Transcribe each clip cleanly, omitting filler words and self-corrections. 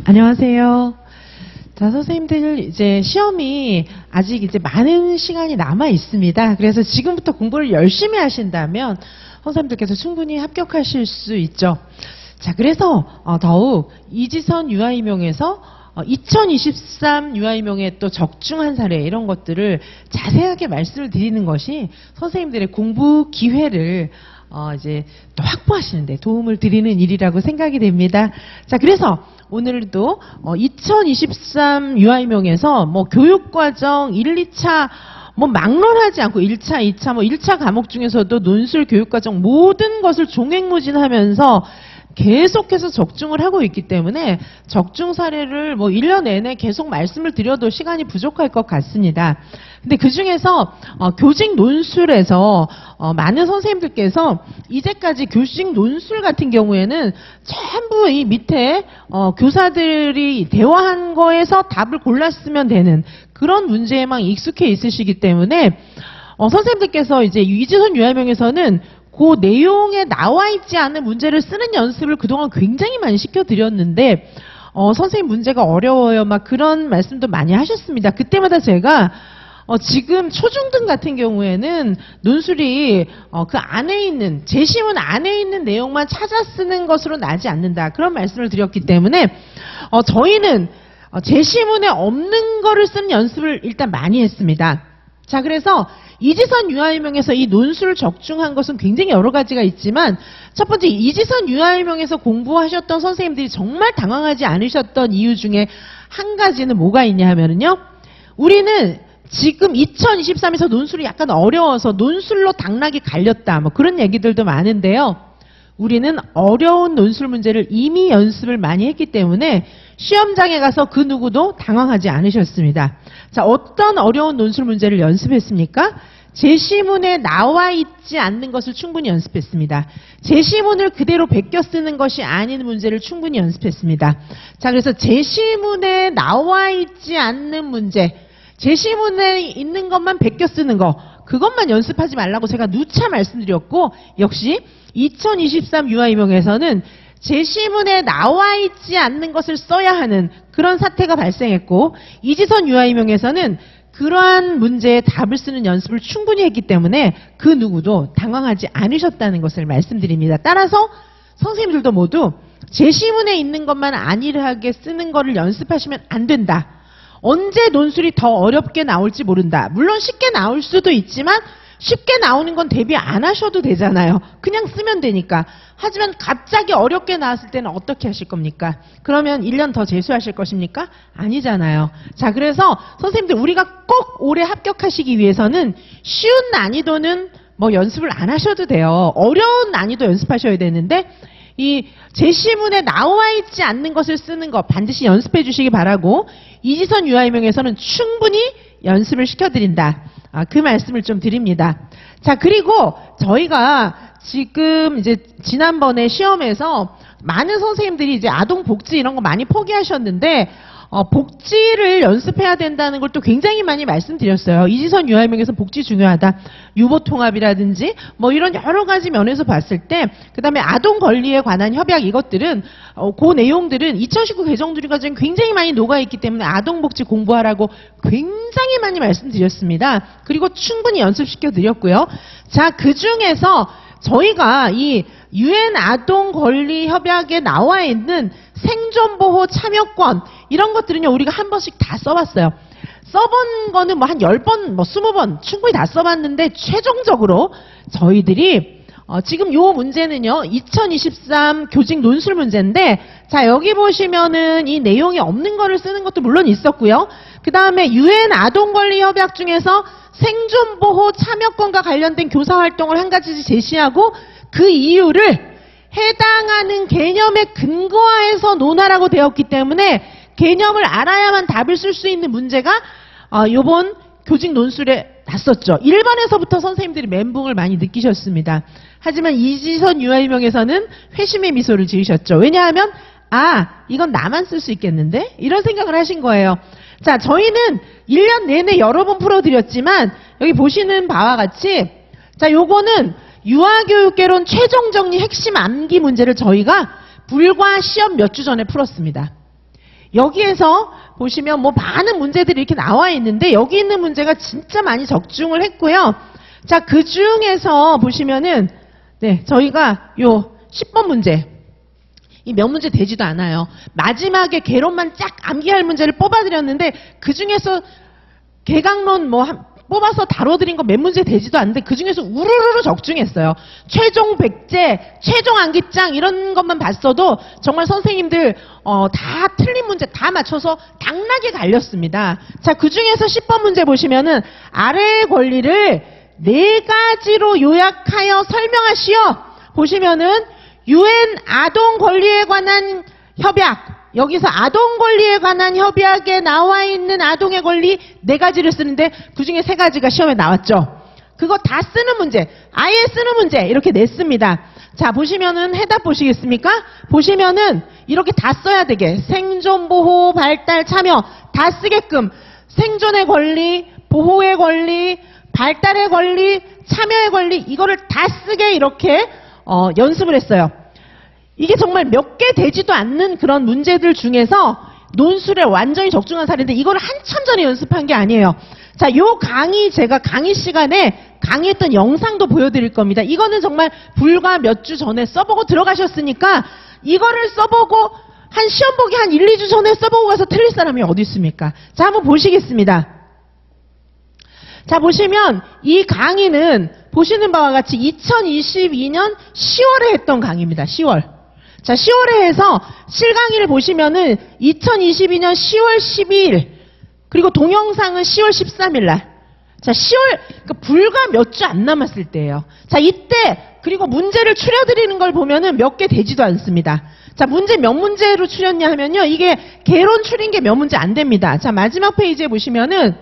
안녕하세요. 자, 선생님들 이제 시험이 아직 이제 많은 시간이 남아 있습니다. 그래서 지금부터 공부를 열심히 하신다면 선생님들께서 충분히 합격하실 수 있죠. 자, 그래서 더욱 이지선 유아임용에서 2023 유아임용의 또 적중한 사례 이런 것들을 자세하게 말씀을 드리는 것이 선생님들의 공부 기회를 이제 또 확보하시는 데 도움을 드리는 일이라고 생각이 됩니다. 자, 그래서 오늘도 2023 유아임용에서 뭐 교육과정 1, 2차 뭐 막론하지 않고 1차, 2차 뭐 1차 과목 중에서도 논술 교육과정 모든 것을 종횡무진하면서 계속해서 적중을 하고 있기 때문에 적중 사례를 뭐 1년 내내 계속 말씀을 드려도 시간이 부족할 것 같습니다. 근데 그 중에서 교직 논술에서 많은 선생님들께서 이제까지 교직 논술 같은 경우에는 전부 이 밑에 교사들이 대화한 거에서 답을 골랐으면 되는 그런 문제에만 익숙해 있으시기 때문에 선생님들께서 이제 이지선 유아임용에서는 그 내용에 나와 있지 않은 문제를 쓰는 연습을 그동안 굉장히 많이 시켜드렸는데 선생님 문제가 어려워요 막 그런 말씀도 많이 하셨습니다. 그때마다 제가 지금 초중등 같은 경우에는 논술이 그 안에 있는 제시문 안에 있는 내용만 찾아 쓰는 것으로 나지 않는다 그런 말씀을 드렸기 때문에 저희는 제시문에 없는 거를 쓰는 연습을 일단 많이 했습니다. 자, 그래서 이지선 유아임용에서 이 논술을 적중한 것은 굉장히 여러 가지가 있지만 첫 번째 이지선 유아임용에서 공부하셨던 선생님들이 정말 당황하지 않으셨던 이유 중에 한 가지는 뭐가 있냐 하면은요. 우리는 지금 2023에서 논술이 약간 어려워서 논술로 당락이 갈렸다 뭐 그런 얘기들도 많은데요. 우리는 어려운 논술 문제를 이미 연습을 많이 했기 때문에 시험장에 가서 그 누구도 당황하지 않으셨습니다. 자, 어떤 어려운 논술 문제를 연습했습니까? 제시문에 나와 있지 않는 것을 충분히 연습했습니다. 제시문을 그대로 베껴 쓰는 것이 아닌 문제를 충분히 연습했습니다. 자, 그래서 제시문에 나와 있지 않는 문제, 제시문에 있는 것만 베껴 쓰는 거, 그것만 연습하지 말라고 제가 누차 말씀드렸고, 역시 2023 유아임용에서는 제시문에 나와 있지 않는 것을 써야 하는 그런 사태가 발생했고, 이지선 유아임용에서는 그러한 문제의 답을 쓰는 연습을 충분히 했기 때문에 그 누구도 당황하지 않으셨다는 것을 말씀드립니다. 따라서 선생님들도 모두 제시문에 있는 것만 안일하게 쓰는 거를 연습하시면 안 된다. 언제 논술이 더 어렵게 나올지 모른다. 물론 쉽게 나올 수도 있지만 쉽게 나오는 건 대비 안 하셔도 되잖아요. 그냥 쓰면 되니까. 하지만 갑자기 어렵게 나왔을 때는 어떻게 하실 겁니까? 그러면 1년 더 재수하실 것입니까? 아니잖아요. 자, 그래서 선생님들 우리가 꼭 올해 합격하시기 위해서는 쉬운 난이도는 뭐 연습을 안 하셔도 돼요. 어려운 난이도 연습하셔야 되는데 이 제시문에 나와 있지 않는 것을 쓰는 거 반드시 연습해 주시기 바라고 이지선 유아임용에서는 충분히 연습을 시켜드린다. 그 말씀을 좀 드립니다. 자, 그리고 저희가 지금 이제 지난번에 시험에서 많은 선생님들이 이제 아동복지 이런 거 많이 포기하셨는데 복지를 연습해야 된다는 걸 또 굉장히 많이 말씀드렸어요. 이지선 유아임용에서 복지 중요하다. 유보통합이라든지 뭐 이런 여러 가지 면에서 봤을 때 그다음에 아동 권리에 관한 협약 이것들은 그 내용들은 2019 개정들이 과정에 굉장히 많이 녹아있기 때문에 아동복지 공부하라고 굉장히 많이 말씀드렸습니다. 그리고 충분히 연습시켜 드렸고요. 자, 그중에서 저희가 이 UN 아동 권리 협약에 나와 있는 생존보호 참여권 이런 것들은요 우리가 한 번씩 다 써봤어요. 써본 거는 뭐 한 10번, 뭐 20번 충분히 다 써봤는데 최종적으로 저희들이 지금 요 문제는요 2023 교직 논술 문제인데 자 여기 보시면은 이 내용이 없는 거를 쓰는 것도 물론 있었고요. 그 다음에 UN 아동권리협약 중에서 생존보호 참여권과 관련된 교사활동을 한 가지 제시하고 그 이유를 해당하는 개념에 근거해서 논하라고 되었기 때문에 개념을 알아야만 답을 쓸 수 있는 문제가 요번 교직 논술에 났었죠. 1번에서부터 선생님들이 멘붕을 많이 느끼셨습니다. 하지만 이지선 유아임용에서는 회심의 미소를 지으셨죠. 왜냐하면 이건 나만 쓸 수 있겠는데? 이런 생각을 하신 거예요. 자, 저희는 1년 내내 여러 번 풀어드렸지만 여기 보시는 바와 같이 자, 요거는 유아교육개론 최종정리 핵심 암기 문제를 저희가 불과 시험 몇 주 전에 풀었습니다. 여기에서 보시면 뭐 많은 문제들이 이렇게 나와 있는데 여기 있는 문제가 진짜 많이 적중을 했고요. 자, 그 중에서 보시면은 네, 저희가 요 10번 문제. 이 몇 문제 되지도 않아요. 마지막에 개론만 쫙 암기할 문제를 뽑아드렸는데 그 중에서 개강론 뭐 뽑아서 다뤄드린 거 몇 문제 되지도 않는데 그 중에서 우르르르 적중했어요. 최종 백제, 최종 암기장 이런 것만 봤어도 정말 선생님들 다 틀린 문제 다 맞춰서 당나게 갈렸습니다. 자, 그 중에서 10번 문제 보시면은 아래의 권리를 4가지로 요약하여 설명하시오. 보시면은 UN 아동 권리에 관한 협약. 여기서 아동 권리에 관한 협약에 나와 있는 아동의 권리 4가지를 쓰는데 그중에 3가지가 시험에 나왔죠. 그거 다 쓰는 문제, 아예 쓰는 문제 이렇게 냈습니다. 자, 보시면은 해답 보시겠습니까? 보시면은 이렇게 다 써야 되게 생존, 보호, 발달, 참여 다 쓰게끔 생존의 권리, 보호의 권리, 발달의 권리, 참여의 권리 이거를 다 쓰게 이렇게 연습을 했어요. 이게 정말 몇 개 되지도 않는 그런 문제들 중에서 논술에 완전히 적중한 사례인데 이거를 한참 전에 연습한 게 아니에요. 자, 요 강의 제가 강의 시간에 강의했던 영상도 보여드릴 겁니다. 이거는 정말 불과 몇 주 전에 써보고 들어가셨으니까 이거를 써보고 한 시험 보기 한 1, 2주 전에 써보고 가서 틀릴 사람이 어디 있습니까? 자, 한번 보시겠습니다. 자, 보시면 이 강의는 보시는 바와 같이 2022년 10월에 했던 강의입니다. 10월. 자, 10월에 해서 실강의를 보시면은 2022년 10월 12일 그리고 동영상은 10월 13일 날. 자, 10월 그러니까 불과 몇 주 안 남았을 때예요. 자, 이때 그리고 문제를 추려드리는 걸 보면은 몇 개 되지도 않습니다. 자, 문제 몇 문제로 추렸냐 하면요. 이게 개론 추린 게 몇 문제 안 됩니다. 자, 마지막 페이지에 보시면은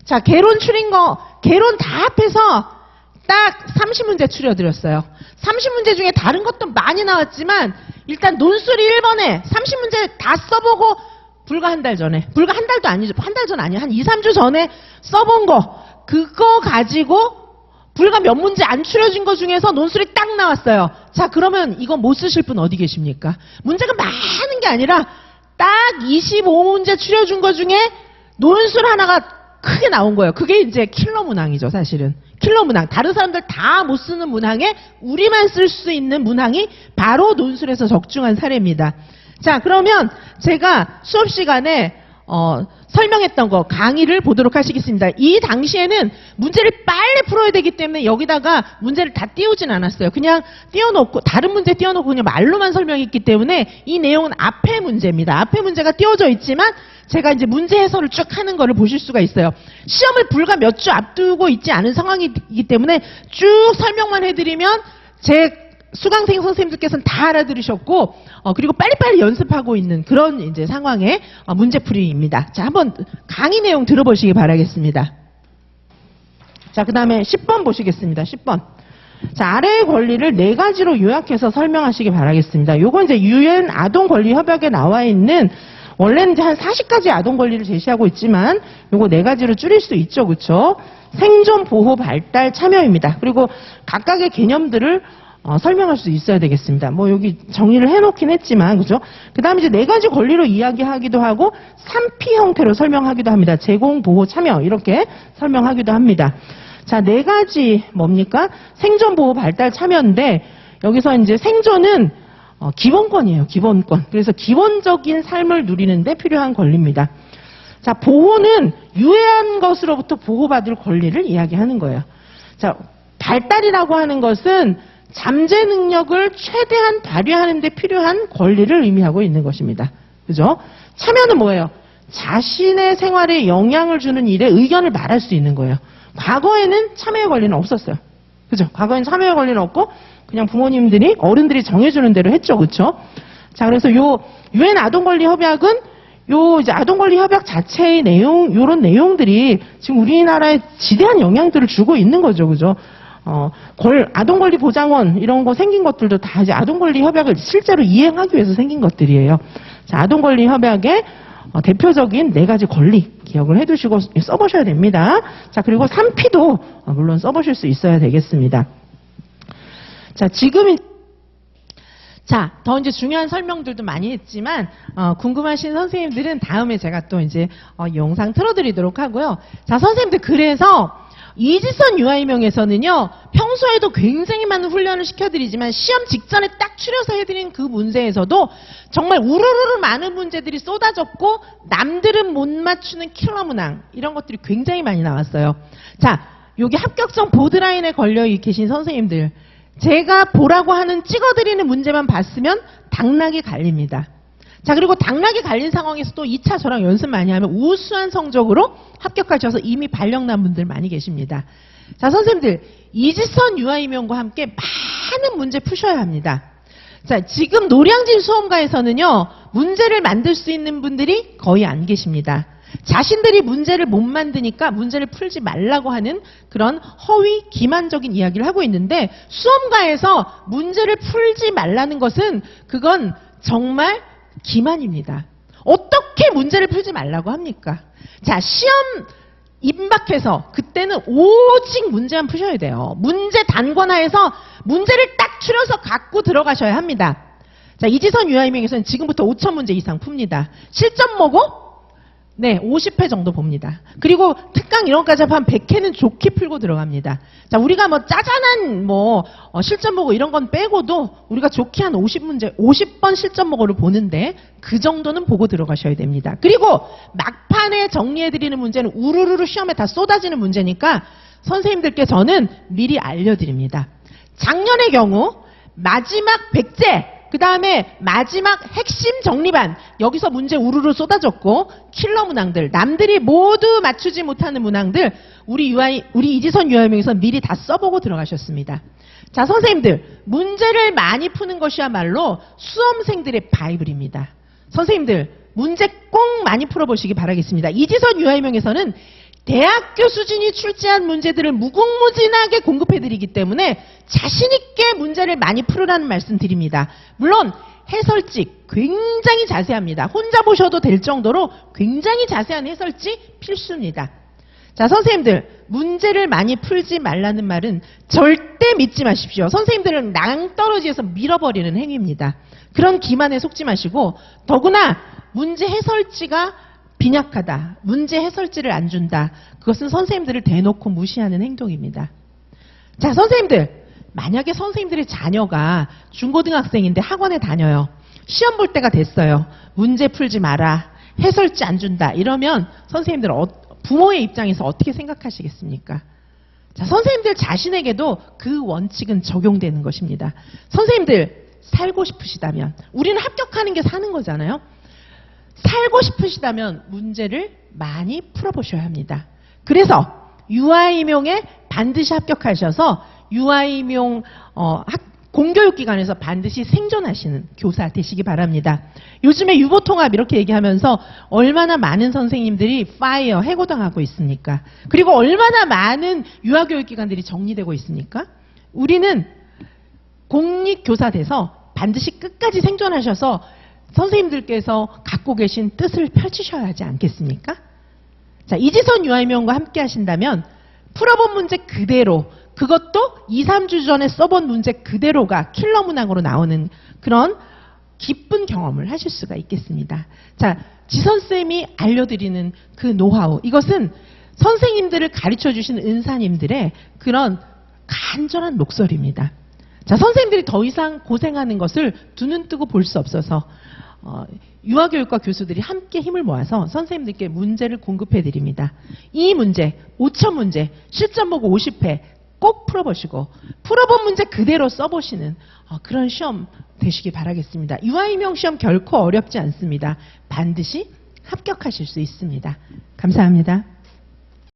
자, 개론 추린 거 개론 다 합해서 딱 30문제 추려드렸어요. 30문제 중에 다른 것도 많이 나왔지만 일단 논술이 1번에 30문제 다 써보고 불과 한 달 전에 불과 한 달도 아니죠. 한 달 전 아니에요. 한 2, 3주 전에 써본 거 그거 가지고 불과 몇 문제 안 추려진 거 중에서 논술이 딱 나왔어요. 자, 그러면 이거 못 쓰실 분 어디 계십니까? 문제가 많은 게 아니라 딱 25문제 추려준 거 중에 논술 하나가 크게 나온 거예요. 그게 이제 킬러 문항이죠, 사실은. 킬러 문항. 다른 사람들 다 못 쓰는 문항에 우리만 쓸 수 있는 문항이 바로 논술에서 적중한 사례입니다. 자, 그러면 제가 수업 시간에 설명했던 거 강의를 보도록 하시겠습니다. 이 당시에는 문제를 빨리 풀어야 되기 때문에 여기다가 문제를 다 띄우진 않았어요. 그냥 띄워놓고 다른 문제 띄워놓고 그냥 말로만 설명했기 때문에 이 내용은 앞에 문제입니다. 앞에 문제가 띄워져 있지만 제가 이제 문제 해설을 쭉 하는 거를 보실 수가 있어요. 시험을 불과 몇 주 앞두고 있지 않은 상황이기 때문에 쭉 설명만 해드리면 제 수강생 선생님들께서는 다 알아들으셨고 그리고 빨리빨리 연습하고 있는 그런 이제 상황의 문제풀이입니다. 자, 한번 강의 내용 들어보시기 바라겠습니다. 자, 그 다음에 10번 보시겠습니다. 10번. 자, 아래의 권리를 4가지로 요약해서 설명하시기 바라겠습니다. 요건 이제 UN 아동 권리 협약에 나와 있는 원래는 이제 한 40가지 아동 권리를 제시하고 있지만 요거 4가지로 줄일 수 있죠. 그렇죠? 생존, 보호, 발달, 참여입니다. 그리고 각각의 개념들을 설명할 수 있어야 되겠습니다. 뭐 여기 정리를 해놓긴 했지만 그죠? 그 다음에 이제 4가지 권리로 이야기하기도 하고 3P 형태로 설명하기도 합니다. 제공, 보호, 참여 이렇게 설명하기도 합니다. 자, 4가지 뭡니까? 생존, 보호, 발달, 참여인데 여기서 이제 생존은 기본권이에요. 기본권. 그래서 기본적인 삶을 누리는데 필요한 권리입니다. 자, 보호는 유해한 것으로부터 보호받을 권리를 이야기하는 거예요. 자, 발달이라고 하는 것은 잠재 능력을 최대한 발휘하는 데 필요한 권리를 의미하고 있는 것입니다. 그죠? 참여는 뭐예요? 자신의 생활에 영향을 주는 일에 의견을 말할 수 있는 거예요. 과거에는 참여의 권리는 없었어요. 그죠? 과거에는 참여의 권리는 없고 그냥 부모님들이 어른들이 정해주는 대로 했죠. 그렇죠? 자, 그래서 요 UN 아동 권리 협약은 요 이제 아동 권리 협약 자체의 내용 요런 내용들이 지금 우리나라에 지대한 영향들을 주고 있는 거죠. 그죠? 아동 권리 보장원 이런 거 생긴 것들도 다 이제 아동 권리 협약을 실제로 이행하기 위해서 생긴 것들이에요. 자, 아동 권리 협약의 대표적인 4가지 권리 기억을 해두시고 써보셔야 됩니다. 자, 그리고 3P도 물론 써보실 수 있어야 되겠습니다. 자, 자, 더 이제 중요한 설명들도 많이 했지만, 궁금하신 선생님들은 다음에 제가 또 이제, 영상 틀어드리도록 하고요. 자, 선생님들, 그래서, 이지선 유아이명에서는요, 평소에도 굉장히 많은 훈련을 시켜드리지만, 시험 직전에 딱 추려서 해드린 그 문제에서도, 정말 우르르르 많은 문제들이 쏟아졌고, 남들은 못 맞추는 킬러 문항, 이런 것들이 굉장히 많이 나왔어요. 자, 여기 합격점 보드라인에 걸려 계신 선생님들, 제가 보라고 하는 찍어드리는 문제만 봤으면 당락이 갈립니다. 자, 그리고 당락이 갈린 상황에서 또 2차 저랑 연습 많이 하면 우수한 성적으로 합격하셔서 이미 발령난 분들 많이 계십니다. 자, 선생님들, 이지선 유아이명과 함께 많은 문제 푸셔야 합니다. 자, 지금 노량진 수험가에서는요, 문제를 만들 수 있는 분들이 거의 안 계십니다. 자신들이 문제를 못 만드니까 문제를 풀지 말라고 하는 그런 허위 기만적인 이야기를 하고 있는데, 수험가에서 문제를 풀지 말라는 것은 그건 정말 기만입니다. 어떻게 문제를 풀지 말라고 합니까? 자, 시험 임박해서 그때는 오직 문제만 푸셔야 돼요. 문제 단권화해서 문제를 딱 추려서 갖고 들어가셔야 합니다. 자, 이지선 유아이명에서는 지금부터 5,000문제 이상 풉니다. 실전 모고 네, 50회 정도 봅니다. 그리고 특강 이런 것까지 한 100회는 좋게 풀고 들어갑니다. 자, 우리가 뭐 짜잔한 실전 모고 이런 건 빼고도 우리가 좋게 한 50문제, 50번 실전 모고를 보는데 그 정도는 보고 들어가셔야 됩니다. 그리고 막판에 정리해드리는 문제는 우르르르 시험에 다 쏟아지는 문제니까 선생님들께 저는 미리 알려드립니다. 작년의 경우 마지막 백제, 그 다음에 마지막 핵심 정리반, 여기서 문제 우르르 쏟아졌고, 킬러 문항들, 남들이 모두 맞추지 못하는 문항들, 우리 이지선 유아이명에서 미리 다 써보고 들어가셨습니다. 자, 선생님들, 문제를 많이 푸는 것이야말로 수험생들의 바이블입니다. 선생님들, 문제 꼭 많이 풀어보시기 바라겠습니다. 이지선 유아이명에서는 대학교 수준이 출제한 문제들을 무궁무진하게 공급해드리기 때문에 자신있게 문제를 많이 풀으라는 말씀 드립니다. 물론 해설지 굉장히 자세합니다. 혼자 보셔도 될 정도로 굉장히 자세한 해설지 필수입니다. 자, 선생님들, 문제를 많이 풀지 말라는 말은 절대 믿지 마십시오. 선생님들은 낭떠러지에서 밀어버리는 행위입니다. 그런 기만에 속지 마시고, 더구나 문제 해설지가 빈약하다, 문제 해설지를 안 준다, 그것은 선생님들을 대놓고 무시하는 행동입니다. 자, 선생님들, 만약에 선생님들의 자녀가 중고등학생인데 학원에 다녀요. 시험 볼 때가 됐어요. 문제 풀지 마라, 해설지 안 준다, 이러면 선생님들 부모의 입장에서 어떻게 생각하시겠습니까? 자, 선생님들 자신에게도 그 원칙은 적용되는 것입니다. 선생님들 살고 싶으시다면, 우리는 합격하는 게 사는 거잖아요. 살고 싶으시다면 문제를 많이 풀어보셔야 합니다. 그래서 유아이명에 반드시 합격하셔서 유아이명 공교육기관에서 반드시 생존하시는 교사 되시기 바랍니다. 요즘에 유보통합 이렇게 얘기하면서 얼마나 많은 선생님들이 파이어, 해고당하고 있습니까? 그리고 얼마나 많은 유아교육기관들이 정리되고 있습니까? 우리는 공립교사 돼서 반드시 끝까지 생존하셔서 선생님들께서 갖고 계신 뜻을 펼치셔야 하지 않겠습니까? 자, 이지선 유아이명과 함께 하신다면 풀어본 문제 그대로, 그것도 2, 3주 전에 써본 문제 그대로가 킬러 문항으로 나오는 그런 기쁜 경험을 하실 수가 있겠습니다. 자, 지선쌤이 알려드리는 그 노하우, 이것은 선생님들을 가르쳐주신 은사님들의 그런 간절한 목소리입니다. 자, 선생님들이 더 이상 고생하는 것을 두 눈 뜨고 볼 수 없어서 유아교육과 교수들이 함께 힘을 모아서 선생님들께 문제를 공급해 드립니다. 이 문제, 5,000문제, 실전 보고 50회 꼭 풀어보시고 풀어본 문제 그대로 써보시는 그런 시험 되시기 바라겠습니다. 유아이명 시험 결코 어렵지 않습니다. 반드시 합격하실 수 있습니다. 감사합니다.